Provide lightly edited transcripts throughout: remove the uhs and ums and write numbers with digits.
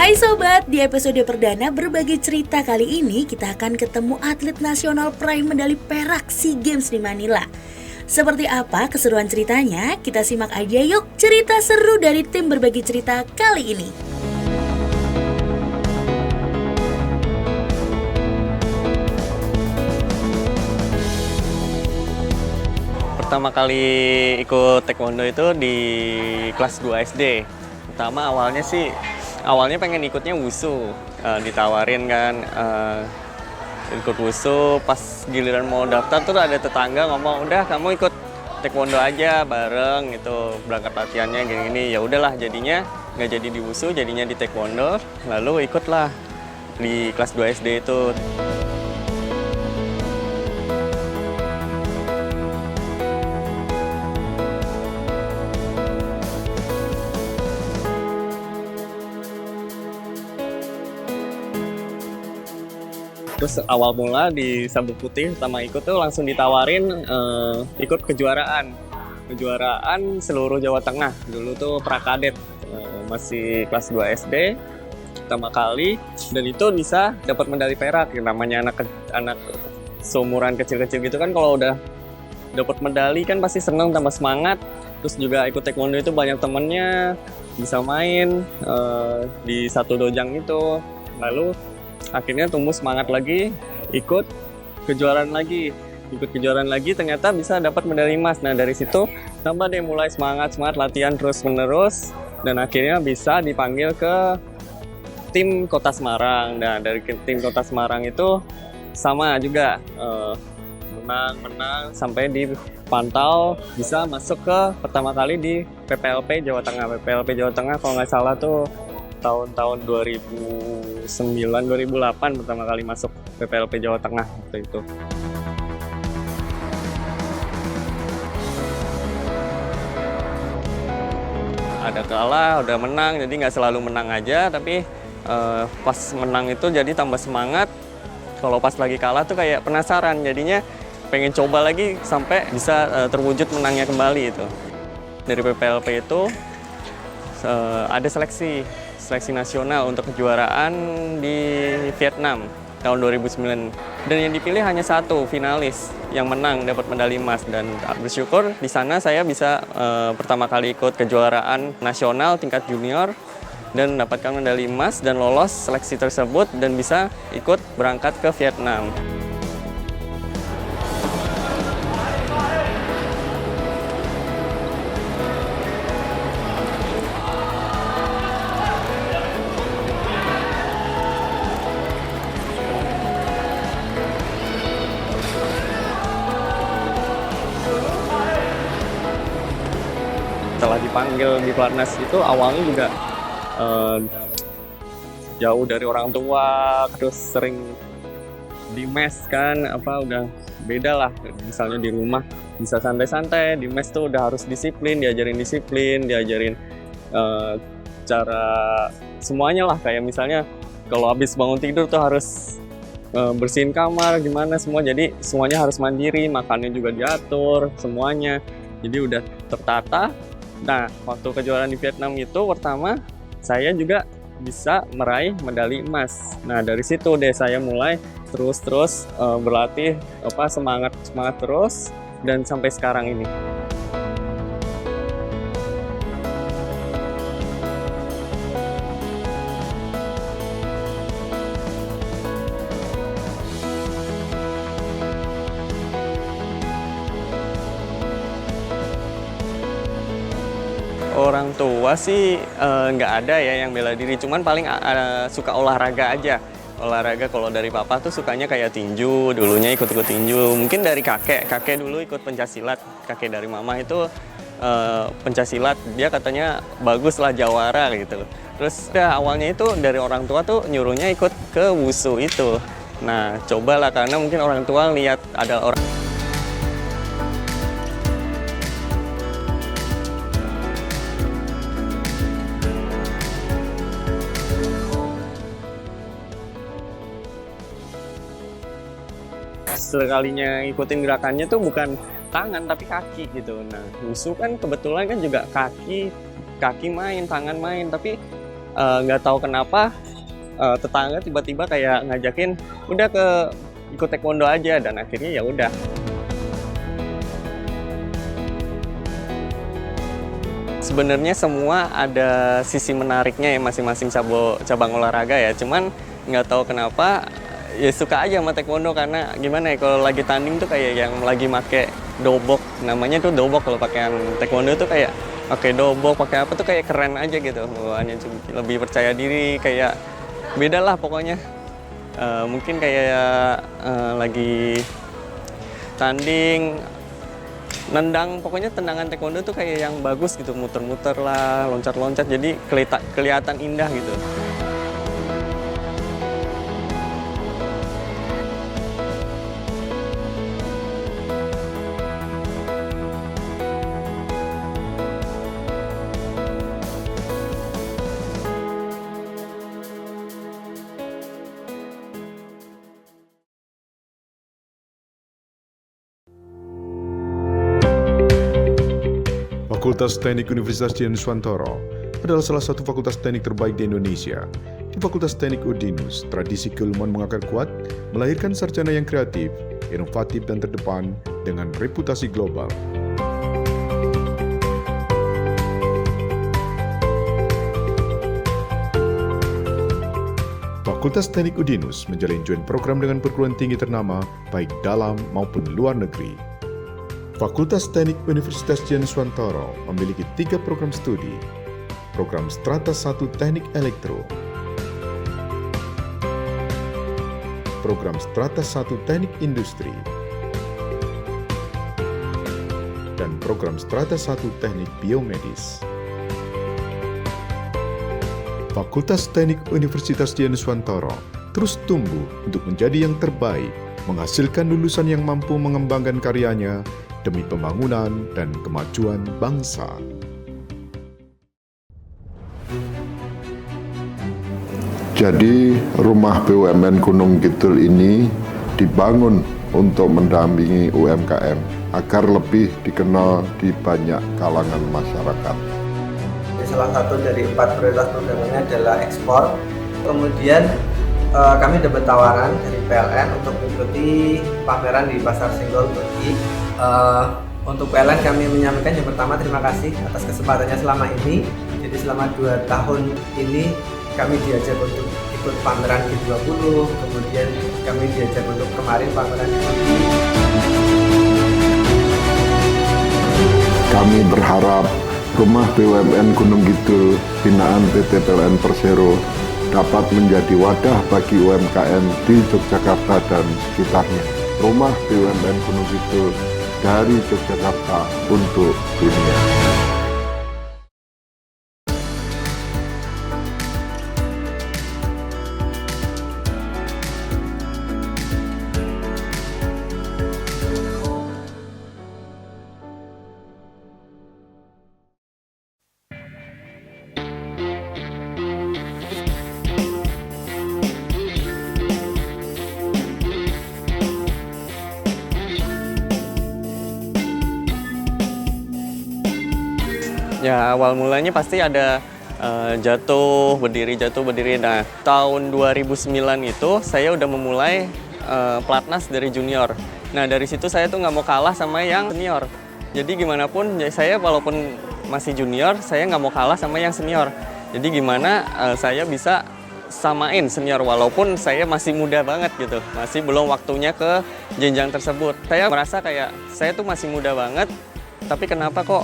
Hai sobat, di episode perdana berbagi cerita kali ini kita akan ketemu atlet nasional peraih medali perak SEA Games di Manila. Seperti apa keseruan ceritanya? Kita simak aja yuk cerita seru dari tim berbagi cerita kali ini. Pertama kali ikut taekwondo itu di kelas 2 SD. Pertama awalnya pengen ikutnya wushu, ditawarin kan ikut wushu. Pas giliran mau daftar tuh ada tetangga ngomong, udah kamu ikut taekwondo aja bareng itu, berangkat latihannya gini-gini. Ya udahlah, jadinya nggak jadi di wushu, jadinya di taekwondo. Lalu ikutlah di kelas 2 SD itu. Terus awal mula di Sabuk Putih pertama ikut tuh langsung ditawarin ikut kejuaraan seluruh Jawa Tengah. Dulu tuh prakadet, masih kelas 2 SD pertama kali, dan itu bisa dapat medali perak. Namanya anak seumuran kecil-kecil gitu kan, kalau udah dapat medali kan pasti seneng, tambah semangat. Terus juga ikut taekwondo itu banyak temennya, bisa main di satu dojang itu. Lalu akhirnya tumbuh semangat lagi, ikut kejuaraan lagi, ternyata bisa dapat medali emas. Nah dari situ tambah deh mulai semangat latihan terus menerus, dan akhirnya bisa dipanggil ke tim Kota Semarang. Nah dari tim Kota Semarang itu sama juga, menang sampai dipantau bisa masuk ke pertama kali di PPLP Jawa Tengah. PPLP Jawa Tengah kalau nggak salah tuh tahun 2009-2008 pertama kali masuk PPLP Jawa Tengah waktu itu. Ada kalah, udah menang, jadi nggak selalu menang aja, tapi pas menang itu jadi tambah semangat. Kalau pas lagi kalah tuh kayak penasaran, jadinya pengen coba lagi sampai bisa terwujud menangnya kembali itu. Dari PPLP itu ada seleksi nasional untuk kejuaraan di Vietnam tahun 2009, dan yang dipilih hanya satu finalis yang menang dapat medali emas. Dan bersyukur di sana saya bisa pertama kali ikut kejuaraan nasional tingkat junior dan mendapatkan medali emas dan lolos seleksi tersebut dan bisa ikut berangkat ke Vietnam. Setelah dipanggil di Pelatnas itu awalnya juga jauh dari orang tua, terus sering di mes kan, udah beda lah. Misalnya di rumah bisa santai-santai, di mes tuh udah harus diajarin cara semuanya lah. Kayak misalnya kalau habis bangun tidur tuh harus bersihin kamar gimana semua, jadi semuanya harus mandiri, makannya juga diatur semuanya, jadi udah tertata. Nah, waktu kejuaraan di Vietnam itu pertama saya juga bisa meraih medali emas. Nah, dari situ deh saya mulai terus berlatih, semangat terus, dan sampai sekarang ini. Orang tua sih nggak ada ya yang bela diri, cuman paling suka olahraga aja. Olahraga kalau dari papa tuh sukanya kayak tinju, dulunya ikut tinju. Mungkin dari kakek dulu ikut pencaksilat. Kakek dari mama itu pencaksilat, dia katanya bagus lah, jawara gitu. Terus awalnya itu dari orang tua tuh nyuruhnya ikut ke wushu itu. Nah cobalah, karena mungkin orang tua lihat ada orang sekalinya ikutin gerakannya tuh bukan tangan tapi kaki gitu. Nah, wushu kan kebetulan kan juga kaki main, tangan main, tapi nggak tahu kenapa tetangga tiba-tiba kayak ngajakin udah ikut taekwondo aja, dan akhirnya ya udah. Sebenarnya semua ada sisi menariknya ya, masing-masing cabang olahraga ya. Cuman nggak tahu kenapa ya suka aja sama taekwondo, karena gimana ya, kalau lagi tanding tuh kayak yang lagi make dobok, namanya tuh dobok kalau pakai yang taekwondo tuh kayak pakai dobok, pakai apa tuh kayak keren aja gitu. Bawaannya lebih percaya diri, kayak beda lah pokoknya. Mungkin kayak lagi tanding nendang, pokoknya tendangan taekwondo tuh kayak yang bagus gitu, muter-muter lah, loncat-loncat, jadi kelihatan indah gitu. Fakultas Teknik Universitas Dian Nuswantoro adalah salah satu fakultas teknik terbaik di Indonesia. Di Fakultas Teknik UDINUS, tradisi keilmuan mengakar kuat, melahirkan sarjana yang kreatif, inovatif dan terdepan dengan reputasi global. Fakultas Teknik UDINUS menjalin joint program dengan perguruan tinggi ternama baik dalam maupun luar negeri. Fakultas Teknik Universitas Dian Nuswantoro memiliki 3 program studi. Program Strata 1 Teknik Elektro, Program Strata 1 Teknik Industri, dan Program Strata 1 Teknik Biomedis. Fakultas Teknik Universitas Dian Nuswantoro terus tumbuh untuk menjadi yang terbaik, menghasilkan lulusan yang mampu mengembangkan karyanya demi pembangunan dan kemajuan bangsa. Jadi rumah BUMN Gunung Kidul ini dibangun untuk mendampingi UMKM agar lebih dikenal di banyak kalangan masyarakat. Salah satu dari 4 prioritas programnya adalah ekspor. Kemudian kami dapat tawaran dari PLN untuk mengikuti pameran di Pasar Senggol Turki. Untuk PLN kami menyampaikan yang pertama terima kasih atas kesempatannya selama ini. Jadi selama 2 tahun ini kami diajak untuk ikut pameran G20, kemudian kami diajak untuk kemarin pameran di Turki. Kami berharap rumah BUMN Gunung Kidul binaan PT PLN Persero dapat menjadi wadah bagi UMKM di Yogyakarta dan sekitarnya. Rumah BUMN Gunung Kidul dari Yogyakarta untuk dunia. Ya awal mulanya pasti ada jatuh berdiri. Nah tahun 2009 itu saya udah memulai pelatnas dari junior. Nah dari situ saya tuh nggak mau kalah sama yang senior. Jadi gimana pun saya walaupun masih junior, saya nggak mau kalah sama yang senior. Jadi gimana saya bisa samain senior walaupun saya masih muda banget gitu, masih belum waktunya ke jenjang tersebut. Saya merasa kayak saya tuh masih muda banget, tapi kenapa kok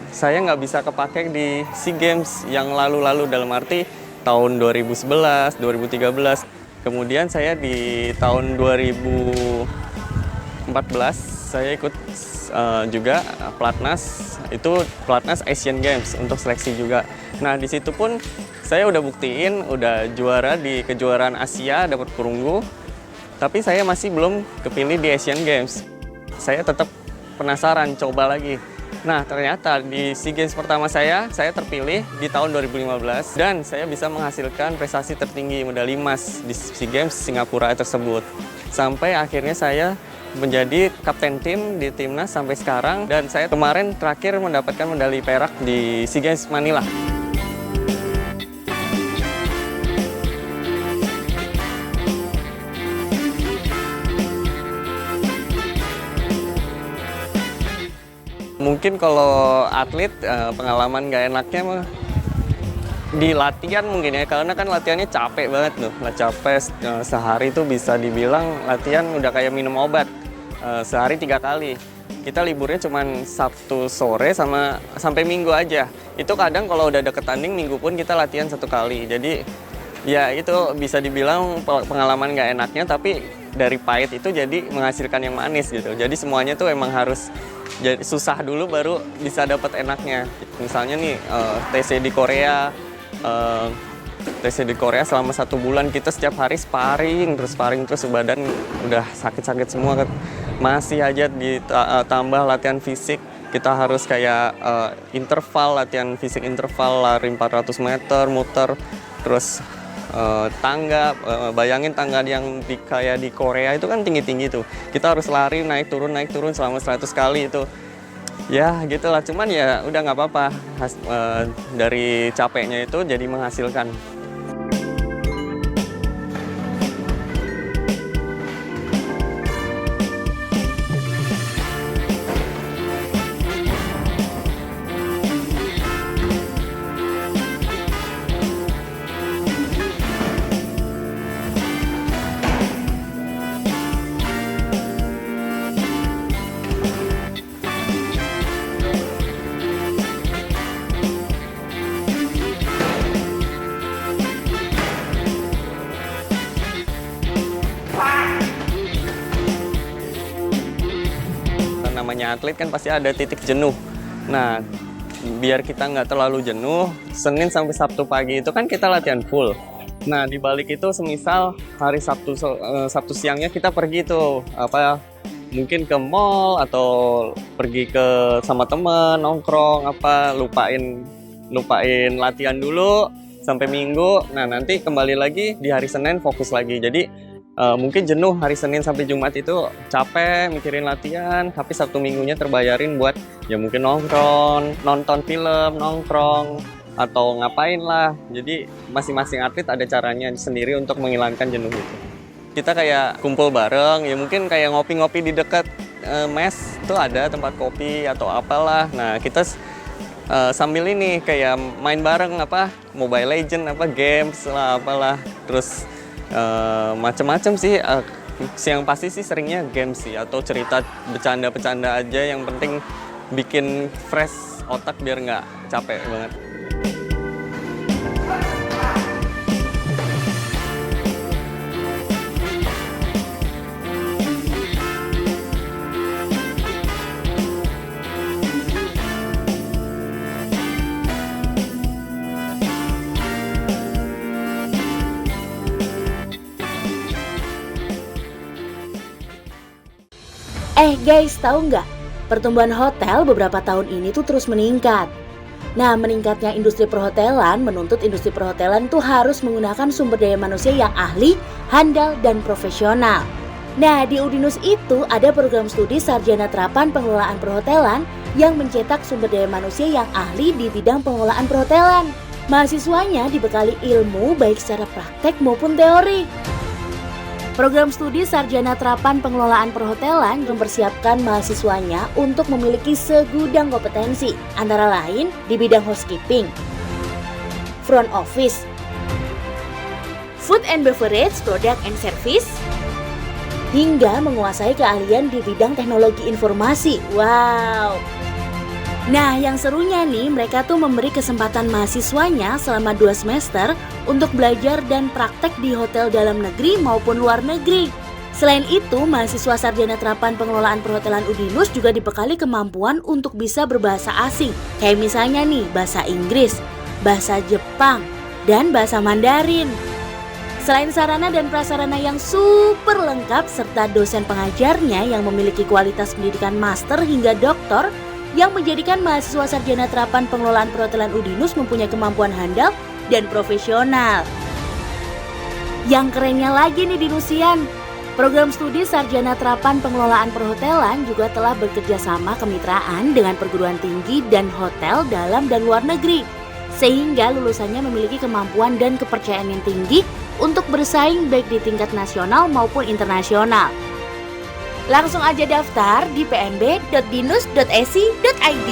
saya nggak bisa kepake di SEA Games yang lalu-lalu, dalam arti tahun 2011, 2013. Kemudian saya di tahun 2014 saya ikut juga pelatnas, itu pelatnas Asian Games untuk seleksi juga. Nah di situ pun saya udah buktiin, udah juara di kejuaraan Asia, dapat perunggu. Tapi saya masih belum kepilih di Asian Games. Saya tetap penasaran, coba lagi. Nah ternyata di SEA Games pertama saya terpilih di tahun 2015 dan saya bisa menghasilkan prestasi tertinggi, medali emas di SEA Games Singapura tersebut. Sampai akhirnya saya menjadi kapten tim di timnas sampai sekarang, dan saya kemarin terakhir mendapatkan medali perak di SEA Games Manila. Mungkin kalau atlet pengalaman nggak enaknya mah di latihan mungkin ya, karena kan latihannya capek banget tuh. Capek sehari tuh bisa dibilang latihan udah kayak minum obat. Sehari 3 kali. Kita liburnya cuma Sabtu sore sama sampai Minggu aja. Itu kadang kalau udah deket tanding Minggu pun kita latihan 1 kali. Jadi ya itu bisa dibilang pengalaman nggak enaknya, tapi dari pahit itu jadi menghasilkan yang manis gitu. Jadi semuanya tuh emang harus jadi susah dulu baru bisa dapat enaknya. Misalnya nih TC di Korea. TC di Korea selama 1 bulan kita setiap hari sparring terus badan udah sakit-sakit semua kan. Masih aja ditambah latihan fisik, kita harus kayak interval, latihan fisik interval, lari 400 meter, muter, terus tangga, bayangin tangga yang kayak di Korea itu kan tinggi-tinggi tuh. Kita harus lari naik turun selama 100 kali itu. Ya gitulah, cuman ya udah nggak apa-apa, dari capeknya itu jadi menghasilkan. Namanya atlet kan pasti ada titik jenuh. Nah, biar kita nggak terlalu jenuh, Senin sampai Sabtu pagi itu kan kita latihan full. Nah, di balik itu semisal hari Sabtu siangnya kita pergi tuh mungkin ke mall atau pergi sama temen nongkrong lupain latihan dulu sampai Minggu. Nah, nanti kembali lagi di hari Senin fokus lagi. Jadi mungkin jenuh hari Senin sampai Jumat itu capek mikirin latihan, tapi Sabtu Minggunya terbayarin buat ya mungkin nonton film, nongkrong, atau ngapain lah. Jadi masing-masing atlet ada caranya sendiri untuk menghilangkan jenuh itu. Kita kayak kumpul bareng, ya mungkin kayak ngopi-ngopi di dekat mes tuh ada tempat kopi atau apalah. Nah kita sambil ini kayak main bareng Mobile Legend, games lah apalah. Terus macam-macam sih, yang pasti sih seringnya game sih atau cerita bercanda-bercanda aja, yang penting bikin fresh otak biar nggak capek banget. Guys, tahu nggak? Pertumbuhan hotel beberapa tahun ini tuh terus meningkat. Nah, meningkatnya industri perhotelan menuntut industri perhotelan tuh harus menggunakan sumber daya manusia yang ahli, handal, dan profesional. Nah, di Udinus itu ada program studi sarjana terapan pengelolaan perhotelan yang mencetak sumber daya manusia yang ahli di bidang pengelolaan perhotelan. Mahasiswanya dibekali ilmu baik secara praktek maupun teori. Program studi sarjana terapan pengelolaan perhotelan mempersiapkan mahasiswanya untuk memiliki segudang kompetensi, antara lain di bidang housekeeping, front office, food and beverage, product and service, hingga menguasai keahlian di bidang teknologi informasi. Wow! Nah, yang serunya nih, mereka tuh memberi kesempatan mahasiswanya selama 2 semester untuk belajar dan praktek di hotel dalam negeri maupun luar negeri. Selain itu, mahasiswa sarjana terapan pengelolaan perhotelan Udinus juga dibekali kemampuan untuk bisa berbahasa asing, kayak misalnya nih, bahasa Inggris, bahasa Jepang, dan bahasa Mandarin. Selain sarana dan prasarana yang super lengkap serta dosen pengajarnya yang memiliki kualitas pendidikan master hingga doktor, yang menjadikan mahasiswa sarjana terapan pengelolaan perhotelan Udinus mempunyai kemampuan handal dan profesional. Yang kerennya lagi nih Dinusian, program studi sarjana terapan pengelolaan perhotelan juga telah bekerja sama kemitraan dengan perguruan tinggi dan hotel dalam dan luar negeri, sehingga lulusannya memiliki kemampuan dan kepercayaan yang tinggi untuk bersaing baik di tingkat nasional maupun internasional. Langsung aja daftar di pmb.dinus.esi.id.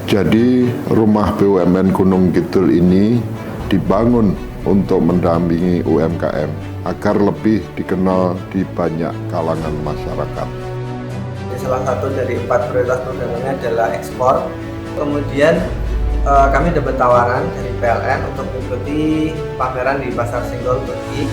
Jadi rumah BUMN Gunung Kidul ini dibangun untuk mendampingi UMKM agar lebih dikenal di banyak kalangan masyarakat. Salah satu dari 4 prioritas programnya adalah ekspor. Kemudian kami dapat tawaran dari PLN untuk mengikuti pameran di Pasar Senggol Turki.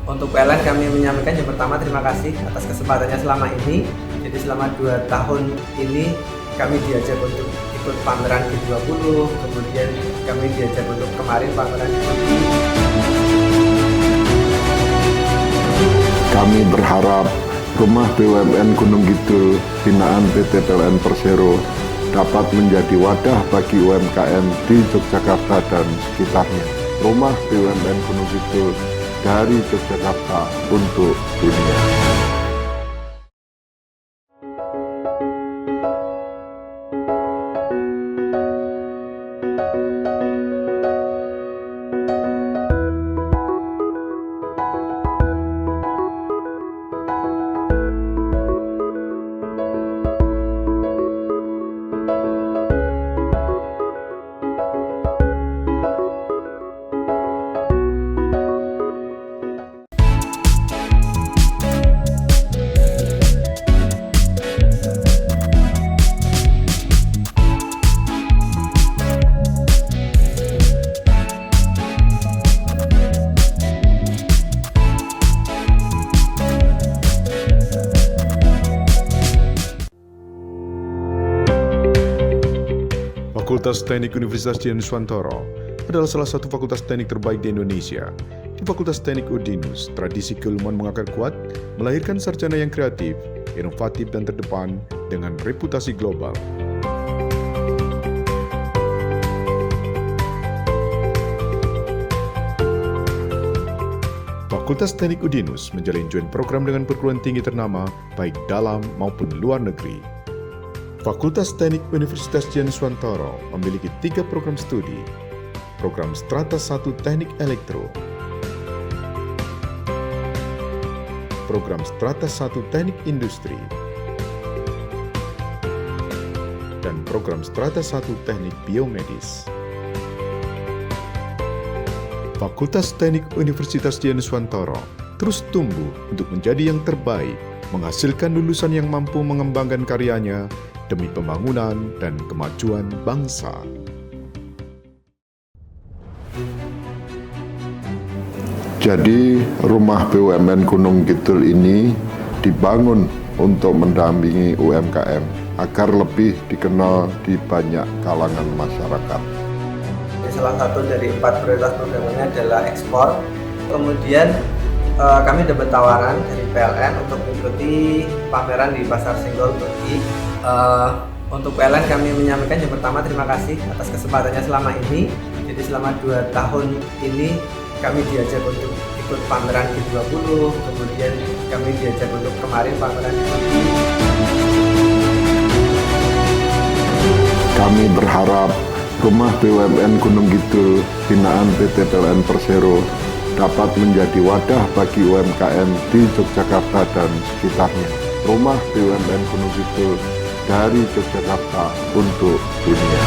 Untuk PLN kami menyampaikan yang pertama terima kasih atas kesempatannya selama ini. Jadi selama 2 tahun ini kami diajak untuk ikut pameran G20, kemudian kami diajak untuk kemarin pameran di Turki. Kami berharap rumah BUMN Gunung Kidul binaan PT PLN Persero dapat menjadi wadah bagi UMKM di Yogyakarta dan sekitarnya. Rumah BUMN Gunung Kidul dari Yogyakarta untuk dunia. Fakultas Teknik Universitas Dian Nuswantara adalah salah satu fakultas teknik terbaik di Indonesia. Di Fakultas Teknik UDINUS, tradisi keilmuan mengakar kuat, melahirkan sarjana yang kreatif, inovatif dan terdepan dengan reputasi global. Fakultas Teknik UDINUS menjalin joint program dengan perguruan tinggi ternama baik dalam maupun luar negeri. Fakultas Teknik Universitas Dian Nuswantara memiliki 3 program studi. Program Strata 1 Teknik Elektro, Program Strata 1 Teknik Industri, dan Program Strata 1 Teknik Biomedis. Fakultas Teknik Universitas Dian Nuswantara terus tumbuh untuk menjadi yang terbaik, menghasilkan lulusan yang mampu mengembangkan karyanya demi pembangunan dan kemajuan bangsa. Jadi rumah BUMN Gunung Kidul ini dibangun untuk mendampingi UMKM agar lebih dikenal di banyak kalangan masyarakat. Salah satu dari 4 prioritas programnya adalah ekspor. Kemudian kami dapat tawaran dari PLN untuk mengikuti pameran di Pasar Senggol Turki. Untuk PLN kami menyampaikan yang pertama terima kasih atas kesempatannya selama ini. Jadi selama 2 tahun ini kami diajak untuk ikut pameran G20, kemudian kami diajak untuk kemarin pameran di Turki. Kami berharap rumah BUMN Gunung Kidul binaan PT PLN Persero dapat menjadi wadah bagi UMKM di Yogyakarta dan sekitarnya. Rumah BUMN Gunung Kidul dari Yogyakarta untuk dunia.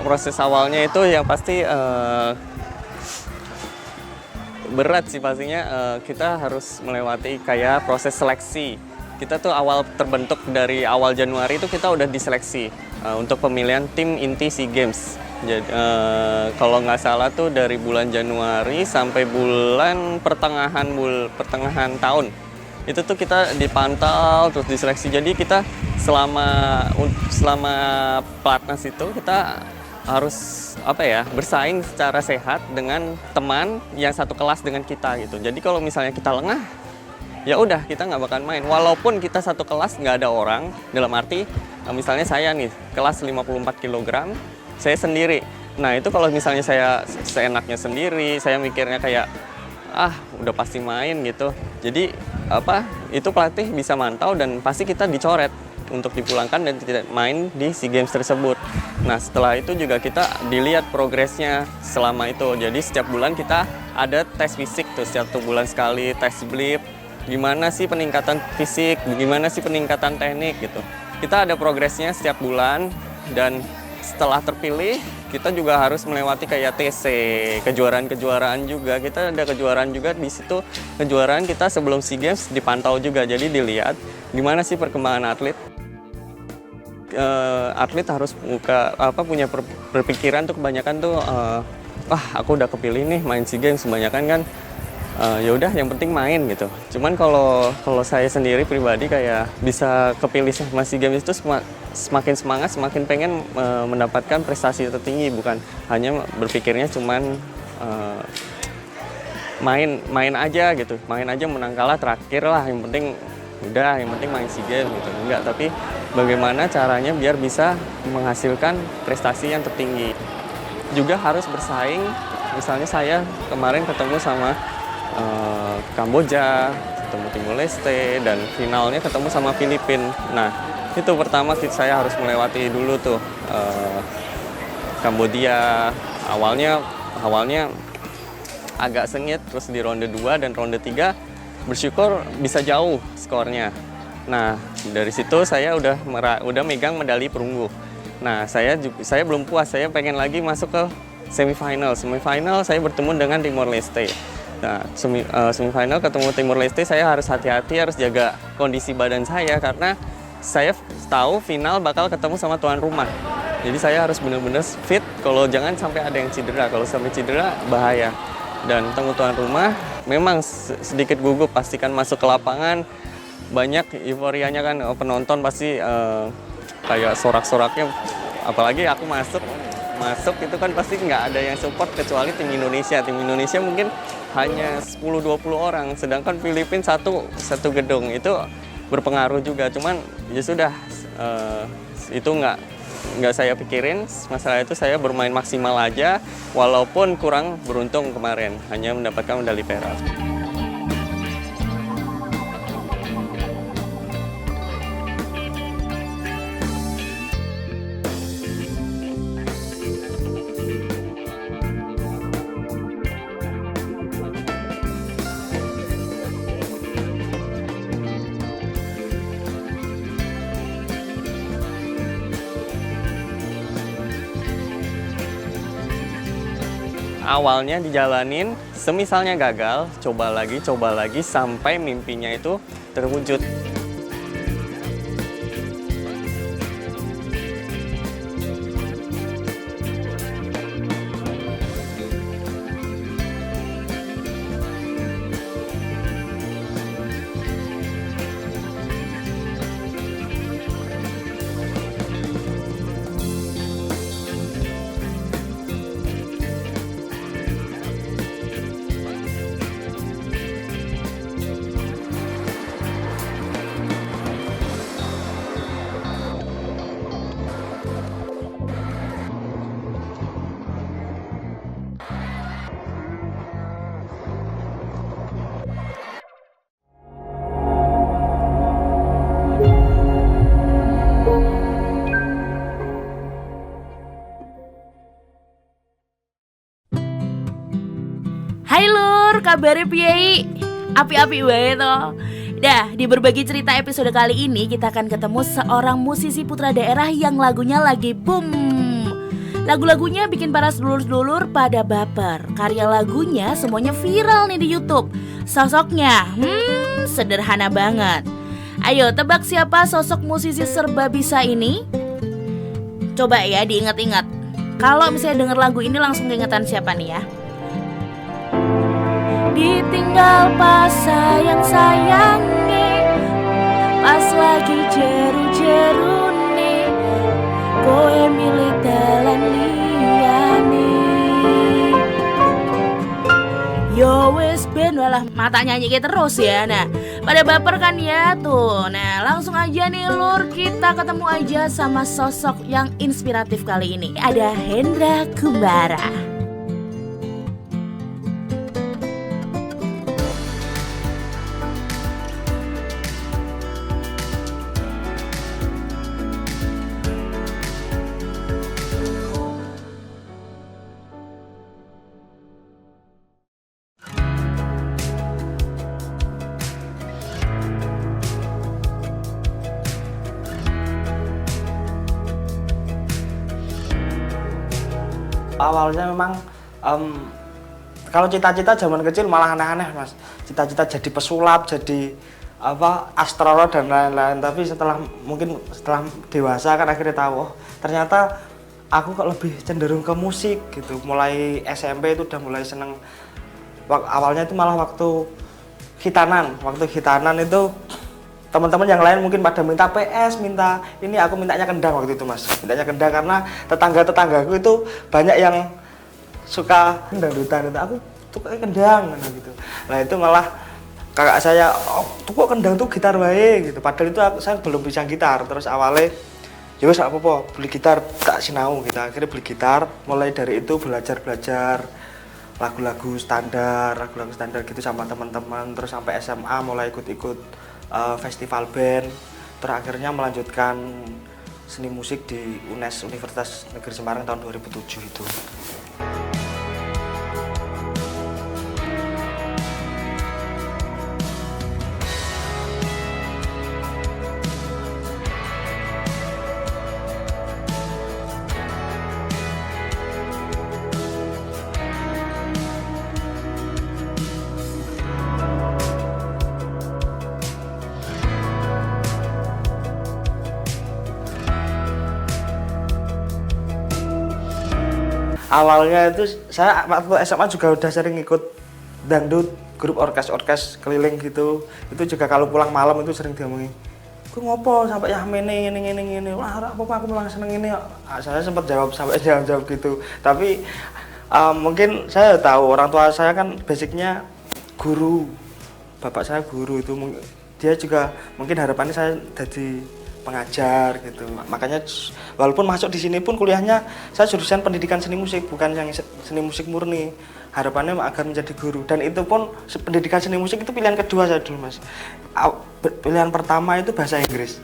Proses awalnya itu yang pasti berat sih pastinya. Kita harus melewati kayak proses seleksi. Kita tuh awal terbentuk dari awal Januari itu kita udah diseleksi untuk pemilihan tim inti SEA Games. Jadi kalau nggak salah tuh dari bulan Januari sampai bulan pertengahan tahun itu tuh kita dipantau terus diseleksi. Jadi kita selama pelatnas itu kita harus bersaing secara sehat dengan teman yang satu kelas dengan kita gitu. Jadi kalau misalnya kita lengah, ya udah kita nggak bakal main. Walaupun kita satu kelas nggak ada orang, dalam arti misalnya saya nih kelas 54 kg, saya sendiri. Nah itu kalau misalnya saya seenaknya sendiri, saya mikirnya kayak udah pasti main gitu. Jadi itu pelatih bisa mantau dan pasti kita dicoret untuk dipulangkan dan tidak main di SEA Games tersebut. Nah setelah itu juga kita dilihat progresnya selama itu. Jadi setiap bulan kita ada tes fisik tuh, setiap 1 bulan sekali tes blip. Gimana sih peningkatan fisik, gimana sih peningkatan teknik gitu. Kita ada progresnya setiap bulan dan setelah terpilih kita juga harus melewati kayak TC, kejuaraan-kejuaraan juga. Kita ada kejuaraan juga di situ. Kejuaraan kita sebelum SEA Games dipantau juga. Jadi dilihat gimana sih perkembangan atlet. Atlet harus punya berpikiran tuh kebanyakan tuh aku udah kepilih nih main SEA Games, kebanyakan kan ya udah yang penting main gitu. Cuman kalau saya sendiri pribadi kayak bisa kepilih sama SEA Games itu semakin semangat, semakin pengen mendapatkan prestasi tertinggi, bukan hanya berpikirnya cuman main aja gitu, main aja menang kalah terakhir lah, yang penting main SEA Games gitu. Enggak, tapi bagaimana caranya biar bisa menghasilkan prestasi yang tertinggi. Juga harus bersaing, misalnya saya kemarin ketemu sama Kamboja, ketemu Timor Leste, dan finalnya ketemu sama Filipina. Nah, itu pertama saya harus melewati dulu tuh Kamboja. Awalnya agak sengit, terus di ronde 2 dan ronde 3 bersyukur bisa jauh skornya. Nah, dari situ saya udah megang medali perunggu. Nah, saya belum puas, saya pengen lagi masuk ke semifinal. Semifinal saya bertemu dengan Timor Leste. Nah, semifinal ketemu Timor Leste, saya harus hati-hati, harus jaga kondisi badan saya karena saya tahu final bakal ketemu sama tuan rumah. Jadi saya harus benar-benar fit, kalau jangan sampai ada yang cedera. Kalau sampai cedera bahaya. Dan ketemu tuan rumah memang sedikit gugup, pastikan masuk ke lapangan banyak euforianya kan, penonton pasti kayak sorak-soraknya, apalagi aku masuk itu kan pasti nggak ada yang support kecuali tim Indonesia mungkin hanya 10-20 orang, sedangkan Filipina satu gedung, itu berpengaruh juga. Cuman ya sudah, itu nggak saya pikirin masalah itu, saya bermain maksimal aja walaupun kurang beruntung kemarin, hanya mendapatkan medali perak. Awalnya dijalanin, semisalnya gagal, coba lagi sampai mimpinya itu terwujud. Hai Lur, kabarnya piye? Api-api wae toh. Dah, di berbagi cerita episode kali ini kita akan ketemu seorang musisi putra daerah yang lagunya lagi boom. Lagu-lagunya bikin para sedulur-sedulur pada baper. Karya lagunya semuanya viral nih di YouTube. Sosoknya, sederhana banget. Ayo tebak siapa sosok musisi serba bisa ini? Coba ya diingat-ingat. Kalau misalnya denger lagu ini langsung keingetan siapa nih ya? Ditinggal pas sayang-sayangi, pas lagi jeru-jerune, kowe milih dalan liya. tak nyanyi terus ya. Nah, pada baper kan ya tuh. Nah, langsung aja nih Lur, kita ketemu aja sama sosok yang inspiratif kali ini. Ada Hendra Kumbara. Awalnya memang kalau cita-cita zaman kecil malah aneh-aneh Mas. Cita-cita jadi pesulap, jadi astronot dan lain-lain. Tapi setelah dewasa kan akhirnya tahu, oh, ternyata aku kok lebih cenderung ke musik gitu. Mulai SMP itu udah mulai seneng. Awalnya itu malah waktu khitanan. Waktu khitanan itu teman-teman yang lain mungkin pada minta PS, minta ini, aku mintanya kendang waktu itu Mas. Mintanya kendang karena tetangga-tetanggaku itu banyak yang suka dangdutan, aku tuh kayak kendang gitu. Nah itu malah kakak saya, oh tuh kok kendang tuh gitar wae gitu. Padahal itu saya belum bisa gitar. Terus awalnya ya wes apa-apa, beli gitar tak sinau gitu. Akhirnya beli gitar, mulai dari itu belajar lagu-lagu standar gitu sama teman-teman. Terus sampai SMA mulai ikut-ikut festival band, terakhirnya melanjutkan seni musik di UNES Universitas Negeri Semarang tahun 2007 itu. Awalnya itu saya waktu SMA juga udah sering ikut dangdut, grup orkes keliling gitu. Itu juga kalau pulang malam itu sering diomongin, "Ku ngopo sampai ya ini. Wah, apa aku malah seneng ini." Saya sempat jawab sampai jawab gitu. Tapi mungkin saya tahu orang tua saya kan basicnya guru. Bapak saya guru itu, dia juga mungkin harapannya saya jadi pengajar gitu. Makanya walaupun masuk di sini pun kuliahnya saya jurusan pendidikan seni musik, bukan yang seni musik murni. Harapannya agar menjadi guru, dan itu pun pendidikan seni musik itu pilihan kedua saya dulu Mas. Pilihan pertama itu bahasa Inggris.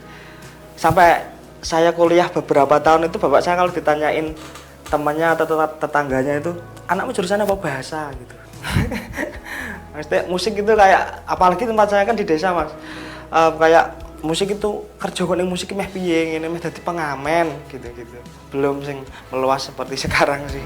Sampai saya kuliah beberapa tahun itu bapak saya kalau ditanyain temannya atau tetangganya itu, "Anakmu jurusan apa?" Bahasa gitu. Maksudnya musik itu kayak, apalagi tempat saya kan di desa Mas. Kayak musik itu kerja kok ning musik meh piye ngene meh dadi pengamen gitu-gitu. Belum sing meluas seperti sekarang sih.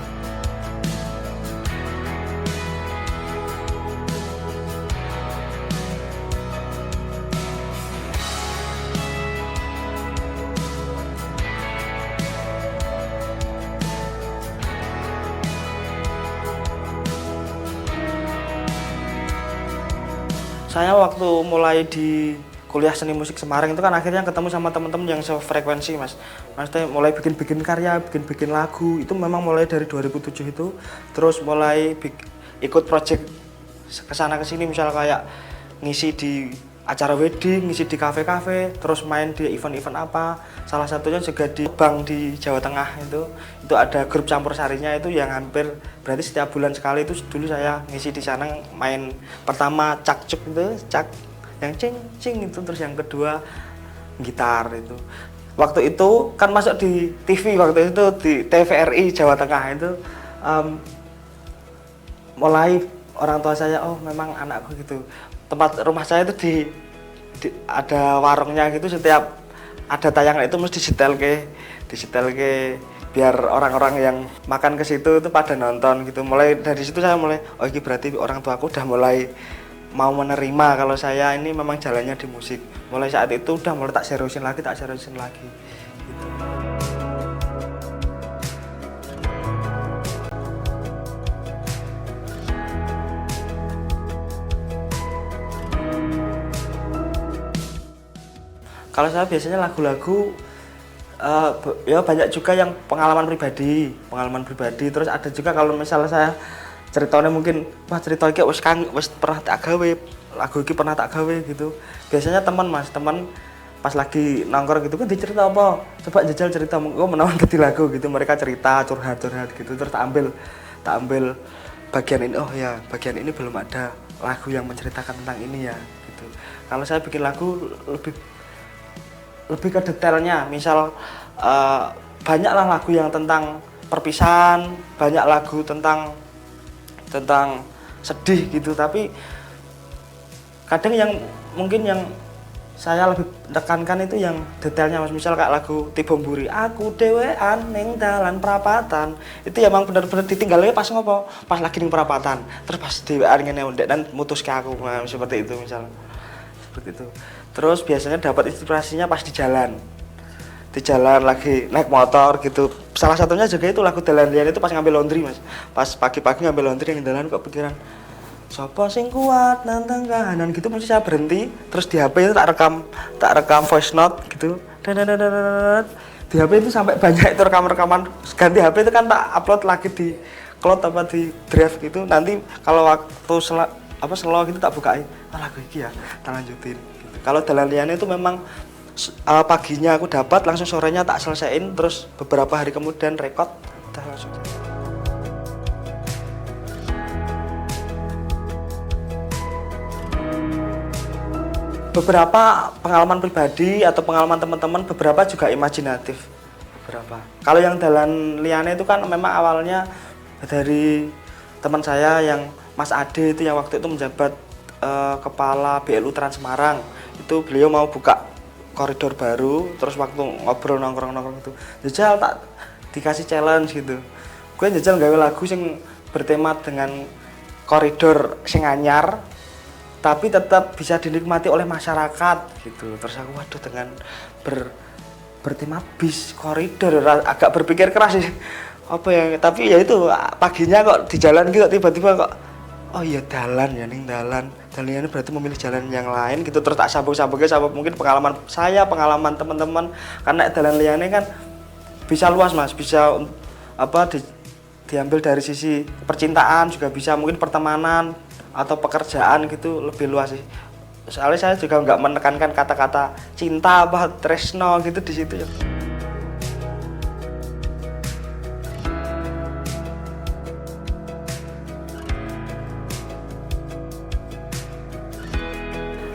Saya waktu mulai di kuliah seni musik Semarang itu kan akhirnya ketemu sama teman-teman yang sefrekuensi Mas. Maksudnya mulai bikin karya, bikin lagu, itu memang mulai dari 2007 itu. Terus mulai ikut project kesana kesini, misal kayak ngisi di acara wedding, ngisi di kafe-kafe, terus main di event-event apa. Salah satunya juga di bank di Jawa Tengah itu ada grup campur sarinya itu yang hampir berarti setiap bulan sekali itu dulu saya ngisi di sana, main pertama cakcuk itu, yang cing itu, terus yang kedua gitar itu. Waktu itu kan masuk di TV waktu itu di TVRI Jawa Tengah itu, mulai orang tua saya, oh memang anakku gitu. Tempat rumah saya itu ada warungnya gitu, setiap ada tayangan itu mesti disetel ke biar orang-orang yang makan ke situ itu pada nonton gitu. Mulai dari situ saya mulai, oh ini berarti orang tuaku udah mulai mau menerima kalau saya ini memang jalannya di musik. Mulai saat itu udah mulai tak seriusin lagi gitu. Kalau saya biasanya lagu-lagu ya banyak juga yang pengalaman pribadi. Terus ada juga kalau misalnya saya ceritanya mungkin wah cerita iki wis pernah tak gawe, lagu iki pernah tak gawe gitu. Biasanya teman pas lagi nongkrong gitu kan dicerita apa, coba jajal cerita menawan ganti lagu gitu, mereka cerita curhat gitu, terus tak ambil bagian ini, oh ya bagian ini belum ada lagu yang menceritakan tentang ini ya gitu. Kalau saya bikin lagu lebih ke detailnya, misal banyaklah lagu yang tentang perpisahan, banyak lagu tentang sedih gitu, tapi kadang yang mungkin yang saya lebih tekankan itu yang detailnya Mas, misal kayak lagu Tiba Mburi, aku dhewean ning dalan perapatan, itu ya emang bener-bener ditinggalnya pas ngopo, pas lagi ning perapatan, terus pas dhewean ngene ndek dan mutus ke aku, nah, seperti itu misal, seperti itu. Terus biasanya dapat inspirasinya pas di jalan lagi naik motor gitu. Salah satunya juga itu lagu Dalan Liyan itu pas ngambil laundry Mas, pas pagi-pagi ngambil laundry yang dalan kok pikiran sopo sing kuat nantang kahanan gitu, mesti saya berhenti, terus di HP itu tak rekam voice note gitu. Di HP itu sampai banyak itu rekaman, ganti HP itu kan tak upload lagi di cloud apa di drive gitu. Nanti kalau waktu slow gitu tak bukain, lagu iki ya, tak lanjutin gitu. Kalau Dalan Liyan itu memang paginya aku dapat, langsung sorenya tak selesaiin, terus beberapa hari kemudian record udah langsung. Beberapa pengalaman pribadi atau pengalaman teman-teman, beberapa juga imajinatif. Beberapa. Kalau yang Dalan Liyane itu kan memang awalnya dari teman saya yang Mas Ade itu yang waktu itu menjabat kepala BLU Trans Semarang. Itu beliau mau buka koridor baru, terus waktu ngobrol nongkrong itu, jajal tak dikasih challenge gitu. Gue jajal gawe lagu yang bertema dengan koridor sing anyar, tapi tetap bisa dinikmati oleh masyarakat gitu. Terus aku waduh dengan bertema bis koridor agak berpikir keras sih apa ya, tapi ya itu paginya kok di jalan gitu tiba-tiba kok oh iya dalan ya ning dalan ini berarti memilih jalan yang lain gitu. Terus tak sambung-sambungnya sama mungkin pengalaman saya, pengalaman teman-teman, karena Dalan Liyane kan bisa luas Mas, bisa diambil dari sisi percintaan juga bisa, mungkin pertemanan atau pekerjaan gitu, lebih luas sih. Soalnya saya juga nggak menekankan kata-kata cinta apa tresno gitu di situ ya.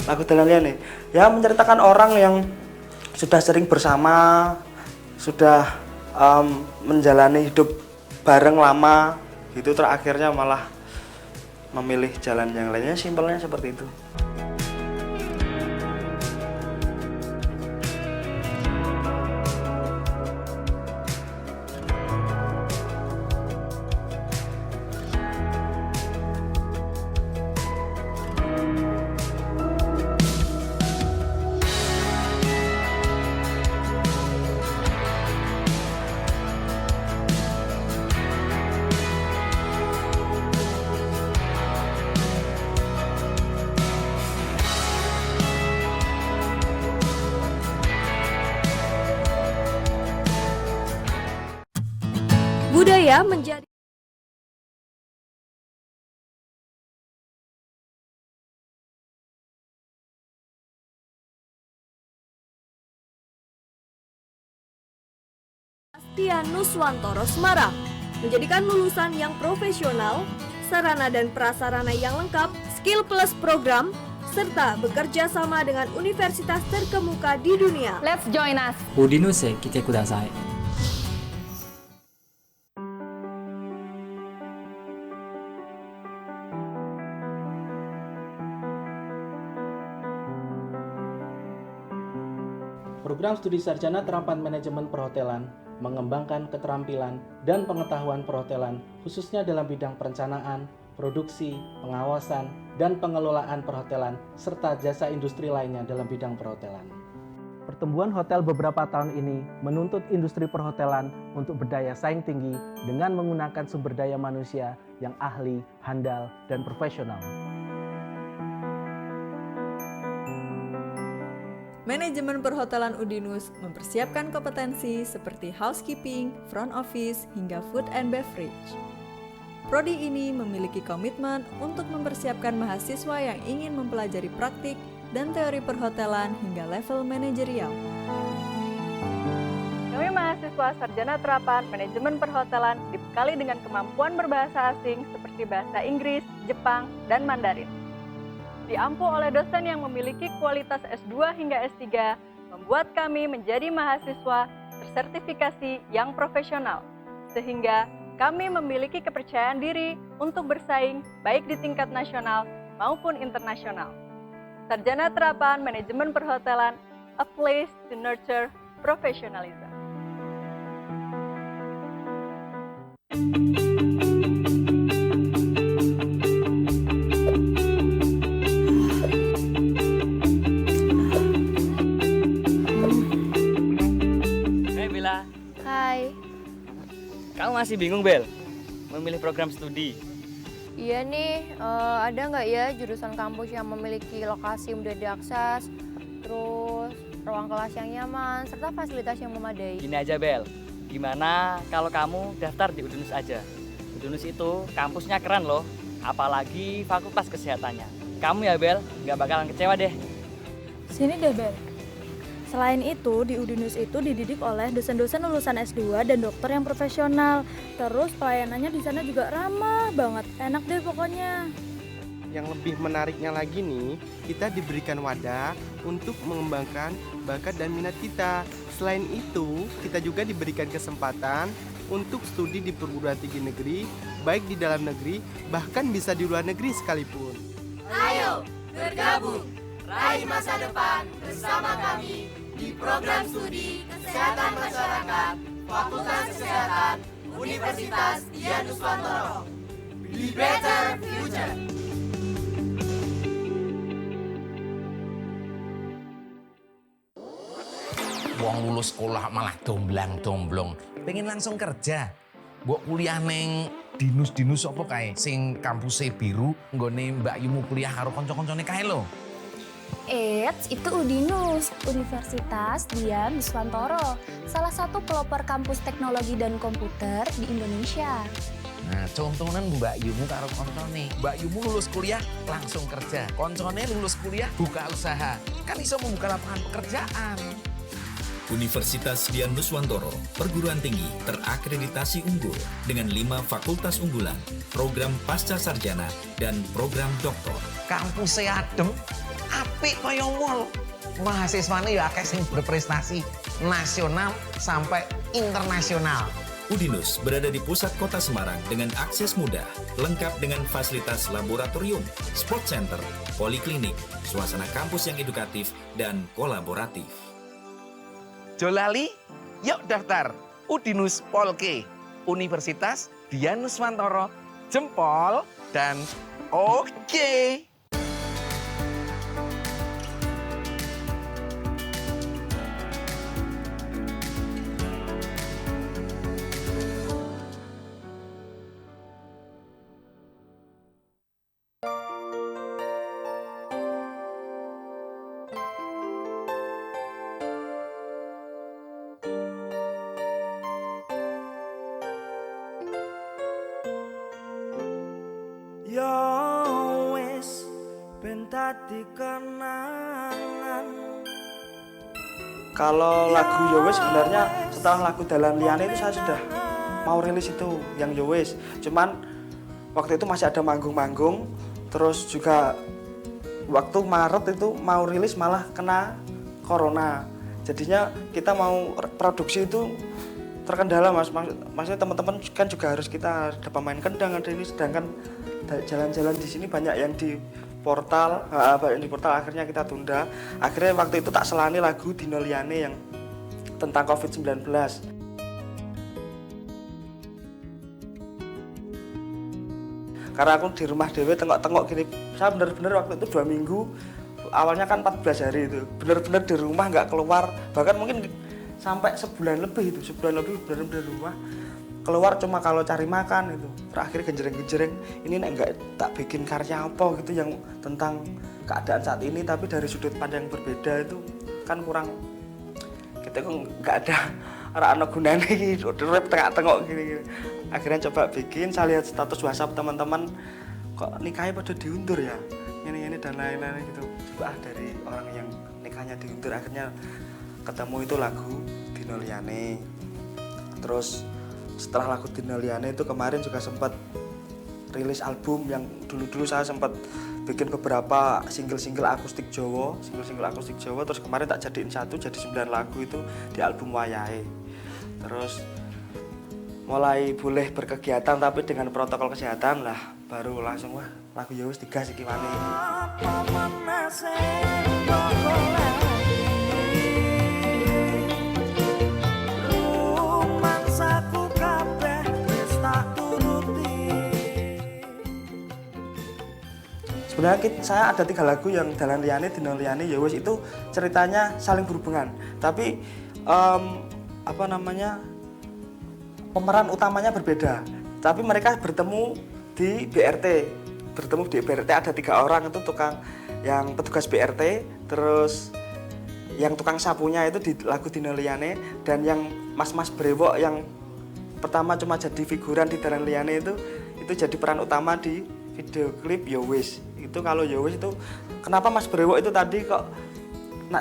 Lagu Dalan Liyane ya menceritakan orang yang sudah sering bersama, sudah menjalani hidup bareng lama gitu, terakhirnya malah memilih jalan yang lainnya, simpelnya seperti itu. Budaya menjadi Setia Nuswantoro Semarang, menjadikan lulusan yang profesional, sarana dan prasarana yang lengkap, skill plus program, serta bekerja sama dengan universitas terkemuka di dunia. Let's join us. Udinuse kite kudasai. Program studi sarjana terapan manajemen perhotelan mengembangkan keterampilan dan pengetahuan perhotelan khususnya dalam bidang perencanaan, produksi, pengawasan, dan pengelolaan perhotelan serta jasa industri lainnya dalam bidang perhotelan. Pertumbuhan hotel beberapa tahun ini menuntut industri perhotelan untuk berdaya saing tinggi dengan menggunakan sumber daya manusia yang ahli, handal, dan profesional. Manajemen perhotelan Udinus mempersiapkan kompetensi seperti housekeeping, front office, hingga food and beverage. Prodi ini memiliki komitmen untuk mempersiapkan mahasiswa yang ingin mempelajari praktik dan teori perhotelan hingga level manajerial. Kami mahasiswa Sarjana Terapan Manajemen Perhotelan dibekali dengan kemampuan berbahasa asing seperti bahasa Inggris, Jepang, dan Mandarin. Diampu oleh dosen yang memiliki kualitas S2 hingga S3, membuat kami menjadi mahasiswa tersertifikasi yang profesional, sehingga kami memiliki kepercayaan diri untuk bersaing baik di tingkat nasional maupun internasional. Sarjana Terapan Manajemen Perhotelan, a place to nurture professionalism. Hai. Kamu masih bingung, Bel? Memilih program studi? Iya nih, ada nggak ya jurusan kampus yang memiliki lokasi mudah diakses, terus ruang kelas yang nyaman, serta fasilitas yang memadai? Gini aja, Bel. Gimana kalau kamu daftar di Udinus aja? Udinus itu kampusnya keren loh, apalagi fakultas kesehatannya. Kamu ya, Bel, nggak bakalan kecewa deh. Sini deh, Bel. Selain itu, di Udinus itu dididik oleh dosen-dosen lulusan S2 dan dokter yang profesional. Terus pelayanannya di sana juga ramah banget, enak deh pokoknya. Yang lebih menariknya lagi nih, kita diberikan wadah untuk mengembangkan bakat dan minat kita. Selain itu, kita juga diberikan kesempatan untuk studi di perguruan tinggi negeri, baik di dalam negeri, bahkan bisa di luar negeri sekalipun. Ayo bergabung, raih masa depan bersama kami di program studi Kesehatan Masyarakat Fakultas Kesehatan Universitas Dian Nuswantoro. Be Better Future. Wong lulus sekolah malah domblang-domblong, pengen langsung kerja. Mbok kuliah neng dinus-dinus apa kae sing kampuse biru nggone Mbak Yumu kuliah karo kanca-kancane kae lho. Eits, itu Udinus, Universitas Dian Nuswantoro, salah satu pelopor kampus teknologi dan komputer di Indonesia. Nah, contohnya Mbak Yumu karo koncone. Mbak Yumu lulus kuliah langsung kerja, koncone lulus kuliah buka usaha. Kan iso membuka lapangan pekerjaan. Universitas Dian Nuswantoro, perguruan tinggi terakreditasi unggul dengan 5 fakultas unggulan, program pasca sarjana, dan program doktor. Kampusnya adem, apik kaya mall. Mahasiswane ya akeh sing berprestasi nasional sampai internasional. Udinus berada di pusat kota Semarang dengan akses mudah, lengkap dengan fasilitas laboratorium, sport center, poliklinik, suasana kampus yang edukatif dan kolaboratif. Jolali, yuk daftar Udinus Polke, Universitas Dian Nuswantoro, jempol dan oke. Yo wes pentati kenangan. Kalau lagu Yo wes sebenarnya setelah lagu Dalan Liyane itu saya sudah mau rilis itu yang Yo wes. Cuman waktu itu masih ada manggung-manggung, terus juga waktu Maret itu mau rilis malah kena corona. Jadinya kita mau produksi itu terkendala, Mas. Maksudnya teman-teman kan juga harus kita ada pemain kendang, ada ini, sedangkan jalan-jalan di sini banyak yang di portal, akhirnya kita tunda. Akhirnya waktu itu tak selani lagu Dino Liyane yang tentang COVID-19. Karena aku di rumah dewe tengok-tengok gini, saya bener-bener waktu itu 2 minggu, awalnya kan 14 hari itu, bener-bener di rumah nggak keluar, bahkan mungkin sampai sebulan lebih bener-bener di rumah. Keluar cuma kalau cari makan itu. Terakhir genjreng-genjreng, ini nggak tak bikin karya apa gitu yang tentang keadaan saat ini, tapi dari sudut pandang yang berbeda itu kan kurang, kita kok nggak ada anak gunanya gitu, rap tengok-tengok gini. akhirnya coba bikin. Saya lihat status WhatsApp teman-teman, kok nikahnya pada diundur ya, ini dan lain-lain gitu. Coba dari orang yang nikahnya diundur, akhirnya ketemu itu lagu Dino Liyane. Terus setelah lagu Dino Liyane itu kemarin juga sempat rilis album yang dulu saya sempat bikin beberapa single akustik Jawa, terus kemarin tak jadiin satu jadi 9 lagu itu di album Wayahe. Terus mulai boleh berkegiatan tapi dengan protokol kesehatan lah, baru langsung wah lagu ya wis digas iki maneh. Sebenarnya saya ada 3 lagu yang Dalan Liyane, Dino Liyane, ya wis itu ceritanya saling berhubungan. Tapi pemeran utamanya berbeda. Tapi mereka bertemu di BRT. Ada 3 orang itu yang petugas BRT, terus yang tukang sapunya itu di lagu Dino Liyane, dan yang mas-mas brewok yang pertama cuma jadi figuran di Dalan Liyane itu jadi peran utama di video klip Yo Wis. Itu kalau Yo Wis itu kenapa Mas Brewok itu tadi kok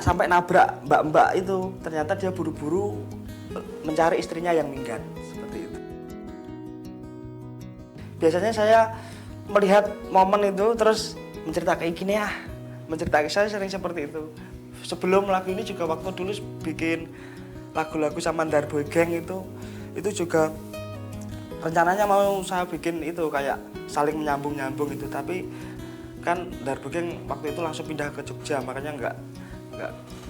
sampai nabrak mbak-mbak itu, ternyata dia buru-buru mencari istrinya yang minggat, seperti itu. Biasanya saya melihat momen itu terus menceritakan gini ya, saya sering seperti itu. Sebelum lagu ini juga waktu dulu bikin lagu-lagu sama Darboy Gang itu juga rencananya mau saya bikin itu kayak saling menyambung gitu, tapi kan Darboy Gang waktu itu langsung pindah ke Jogja, makanya nggak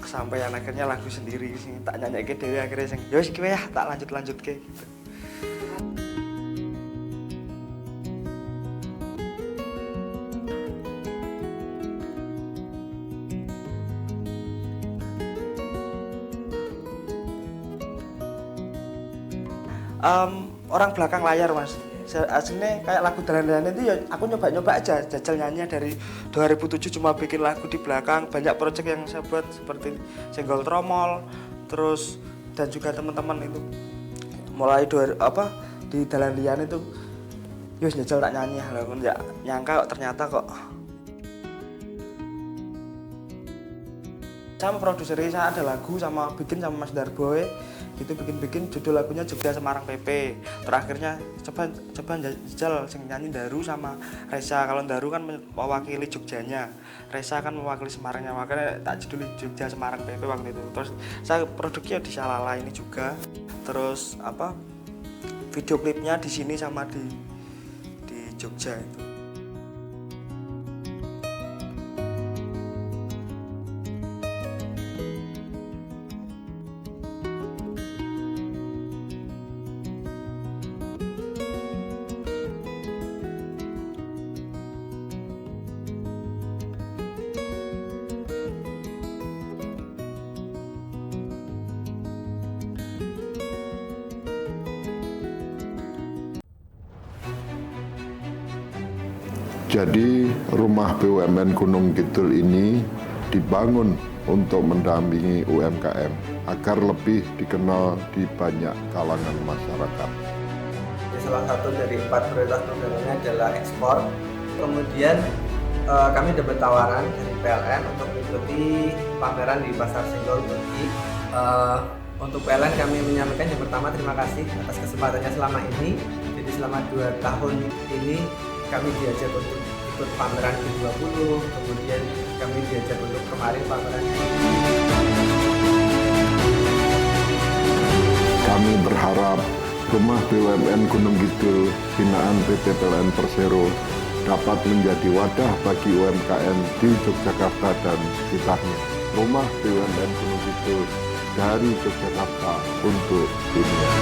kesampaian, akhirnya lagu sendiri sih tak nyanyi ke dewe, akhirnya ya wis ya tak lanjut ke gitu. Orang belakang layar Mas, aslinya kayak lagu Dalan Liyane itu ya aku nyoba aja, jajal nyanyi dari 2007 cuma bikin lagu di belakang. Banyak project yang saya buat seperti Senggol Tromol, terus dan juga teman-teman itu mulai di Dalan Liyane itu yus jajal tak nyanyi, aku nggak nyangka ternyata kok. Saya produseri, saya ada lagu bikin sama Mas Darboy, itu bikin judul lagunya Jogja Semarang PP. Terakhirnya coba jajal sing nyanyi Daru sama Reza. Kalau Daru kan mewakili Jogjanya, Reza kan mewakili Semarangnya, makanya tak judul Jogja Semarang PP waktu itu. Terus saya produksinya di Salala ini juga. Terus video klipnya di sini sama di Jogja itu. Jadi rumah BUMN Gunung Kidul ini dibangun untuk mendampingi UMKM agar lebih dikenal di banyak kalangan masyarakat. Salah satu dari 4 prioritas programnya adalah ekspor. Kemudian kami dapat tawaran dari PLN untuk mengikuti pameran di Pasar Senggol Turki. Untuk PLN kami menyampaikan yang pertama terima kasih atas kesempatannya selama ini. Jadi selama 2 tahun ini kami diajak untuk ikut pameran G20, kemudian kami diajak untuk kemarin pameran. Kami berharap rumah BUMN Gunung Kidul binaan PT PLN Persero dapat menjadi wadah bagi UMKM di Yogyakarta dan sekitarnya. Rumah BUMN Gunung Kidul dari Yogyakarta untuk dunia.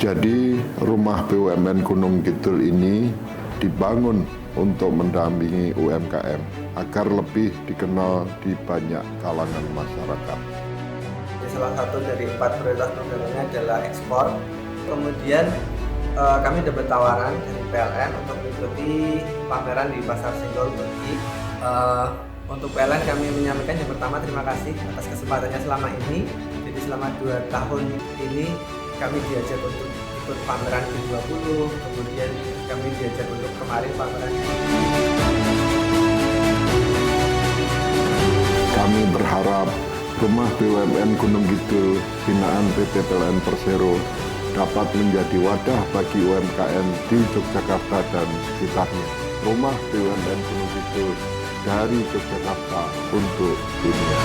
Jadi rumah BUMN Gunung Kidul ini dibangun untuk mendampingi UMKM agar lebih dikenal di banyak kalangan masyarakat. Salah satu dari 4 prioritas programnya adalah ekspor. Kemudian kami dapat tawaran dari PLN untuk mengikuti pameran di Pasar Senggol Turki. Untuk PLN kami menyampaikan yang pertama terima kasih atas kesempatannya selama ini. Jadi selama 2 tahun ini kami diajak untuk ikut pameran G20, kemudian kami diajak untuk kemarin pameran. Kami berharap rumah BUMN Gunung Kidul binaan PT PLN Persero dapat menjadi wadah bagi UMKM di Yogyakarta dan sekitarnya. Rumah BUMN Gunung Kidul dari Yogyakarta untuk dunia.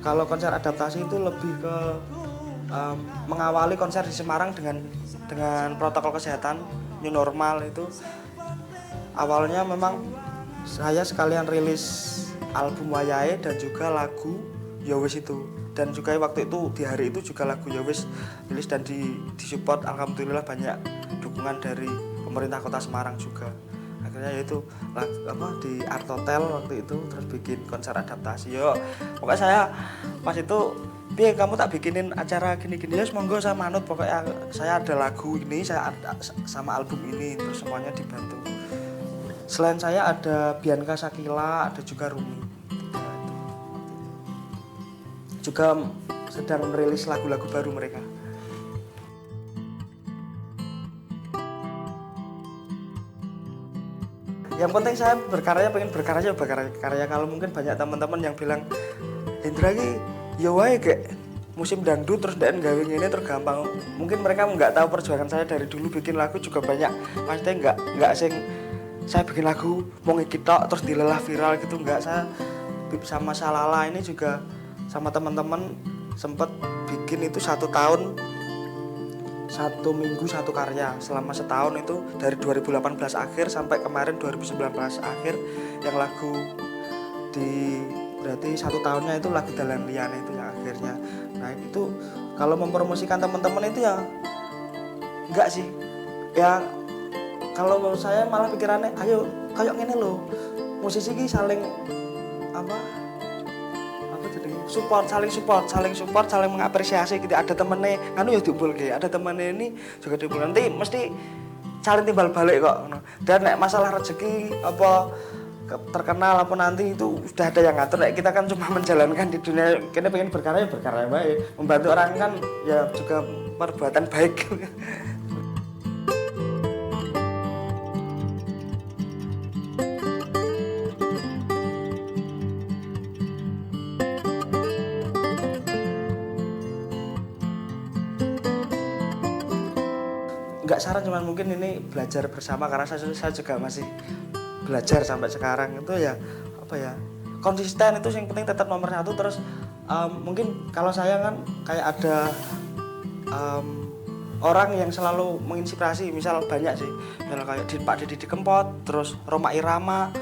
Kalau konser adaptasi itu lebih ke mengawali konser di Semarang dengan protokol kesehatan new normal. Itu awalnya memang saya sekalian rilis album Wayahe dan juga lagu Yowis itu, dan juga waktu itu di hari itu juga lagu Yowis rilis dan disupport, alhamdulillah banyak dukungan dari pemerintah Kota Semarang juga. Akhirnya yaitu di Art Hotel waktu itu terus bikin konser adaptasi. Pokoknya saya pas itu piye kamu tak bikinin acara gini-gini ya monggo saya manut, pokoknya saya ada lagu ini, saya ada sama album ini, terus semuanya dibantu. Selain saya ada Bianca Sakila, ada juga Rumi. Juga sedang merilis lagu-lagu baru mereka. Yang penting saya pengen berkarya. Kalau mungkin banyak teman-teman yang bilang Hendra ki ya wae kayak musim dangdut terus dan gawe ngene tergampang. Mungkin mereka nggak tahu perjuangan saya dari dulu bikin lagu juga banyak. Maksudnya nggak sing saya bikin lagu mau ngekitok terus dilelah viral gitu, nggak. Saya sama Salala ini juga sama teman-teman sempat bikin itu 1 tahun 1 minggu 1 karya selama setahun, itu dari 2018 akhir sampai kemarin 2019 akhir yang lagu di berarti 1 tahunnya itu lagu Dalan Liyane itu yang akhirnya. Nah itu kalau mempromosikan teman-teman itu ya enggak sih ya, kalau saya malah pikirannya ayo kayak gini loh, musisi ini saling saling mengapresiasi gitu. Ada temennya anu ya diumpulke, ada temennya ini juga diumpul, nanti mesti saling timbal balik kok. Dan nek masalah rezeki apa terkenal apa nanti itu sudah ada yang ngatur. Nek kita kan cuma menjalankan di dunia, kita pengen berkarya baik, membantu orang kan ya juga perbuatan baik. Enggak saran, cuman mungkin ini belajar bersama karena saya juga masih belajar sampai sekarang. Itu ya konsisten itu yang penting, tetap nomor 1. Terus mungkin kalau saya kan kayak ada orang yang selalu menginspirasi. Misal banyak sih, misal kayak Pak Didi Kempot, terus Rhoma Irama,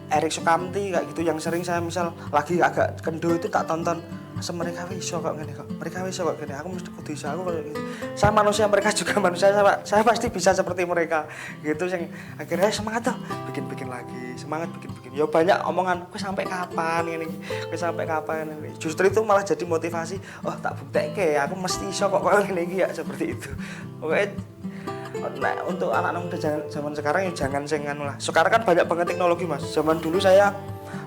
Erik Sukamti kayak gitu yang sering saya misal lagi agak kendo itu tak tonton. Mereka bisa kok gini kok, mereka bisa kok gini, aku mesti kudu bisa, aku kayak gitu. Saya manusia, mereka juga manusia, saya pasti bisa seperti mereka gitu. Yang akhirnya semangat tuh, bikin lagi, semangat bikin. Ya banyak omongan, kok sampai kapan ini, kok sampai kapan ini. Justru itu malah jadi motivasi, oh tak buktikan, aku mesti bisa kok gini ya seperti itu. Oke. Nah, untuk anak-anak muda zaman sekarang ya jangan sengan lah. Sekarang kan banyak banget teknologi mas. Zaman dulu saya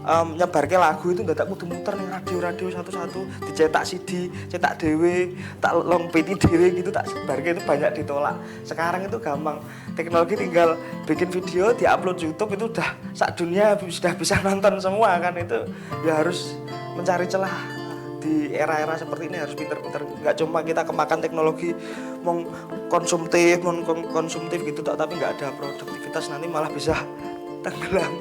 nyebarke lagu itu ndak kudu muter ning radio satu-satu, dicetak CD, cetak dhewe, tak long PT dhewe gitu tak sebarke itu banyak ditolak. Sekarang itu gampang. Teknologi tinggal bikin video, diupload YouTube itu udah sak dunia sudah bisa nonton semua kan. Itu ya harus mencari celah. Di era-era seperti ini harus pinter-pinter, nggak cuma kita kemakan teknologi konsumtif gitu tapi nggak ada produktivitas, nanti malah bisa tenggelam.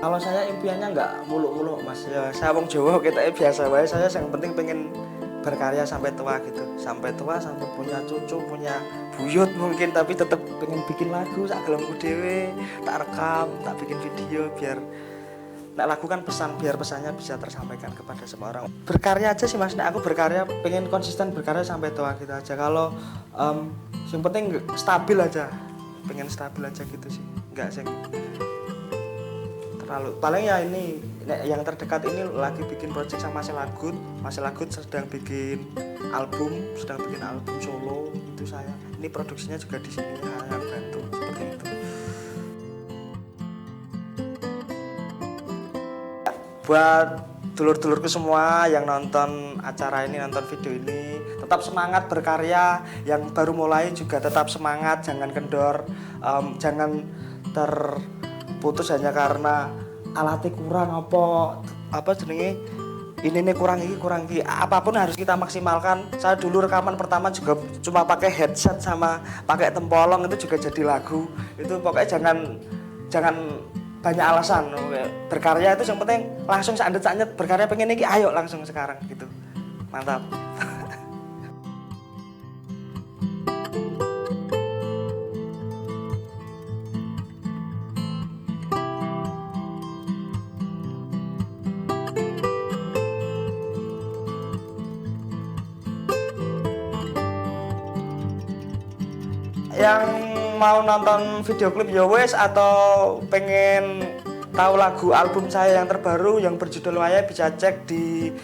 Kalau saya impiannya nggak muluk-muluk mas, ya saya wong Jawa kita biasa wae, saya yang penting pengen berkarya sampai tua gitu, sampai punya cucu, punya buyut mungkin, tapi tetap pengen bikin lagu sak gelemku dhewe, tak rekam, tak bikin video biar nak lakukan pesan, biar pesannya bisa tersampaikan kepada semua orang. Berkarya aja sih mas, nah aku berkarya pengen konsisten berkarya sampai tua gitu aja. Kalau yang penting stabil aja, pengen stabil aja gitu sih, nggak sih terlalu. Paling ya ini yang terdekat ini lagi bikin project sama Mas Lagut sedang bikin album solo itu saya. Ini produksinya juga di sini saya yang bantu seperti itu. Buat dulur-dulurku semua yang nonton acara ini, nonton video ini, tetap semangat berkarya. Yang baru mulai juga tetap semangat, jangan kendor, jangan terputus hanya karena alatnya kurang apa jenenge ini kurang iki. Apapun harus kita maksimalkan. Saya dulu rekaman pertama juga cuma pakai headset sama pakai tempolong itu juga jadi lagu. Itu pokoknya jangan banyak alasan. Berkarya itu yang penting langsung sandet berkarya pengen iki ayo langsung sekarang gitu. Mantap. Yang mau nonton video klip ya wes, atau pengen tahu lagu album saya yang terbaru yang berjudul Waya bisa cek di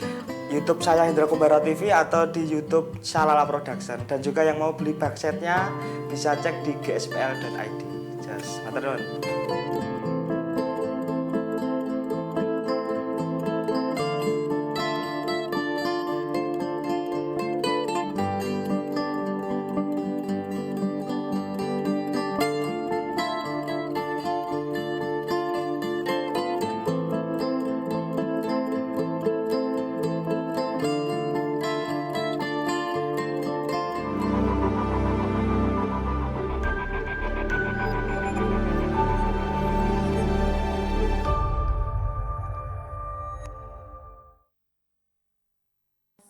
YouTube saya Hendra Kumbara TV atau di YouTube Salala Production. Dan juga yang mau beli box setnya bisa cek di gspl.id. Just matur nuwun.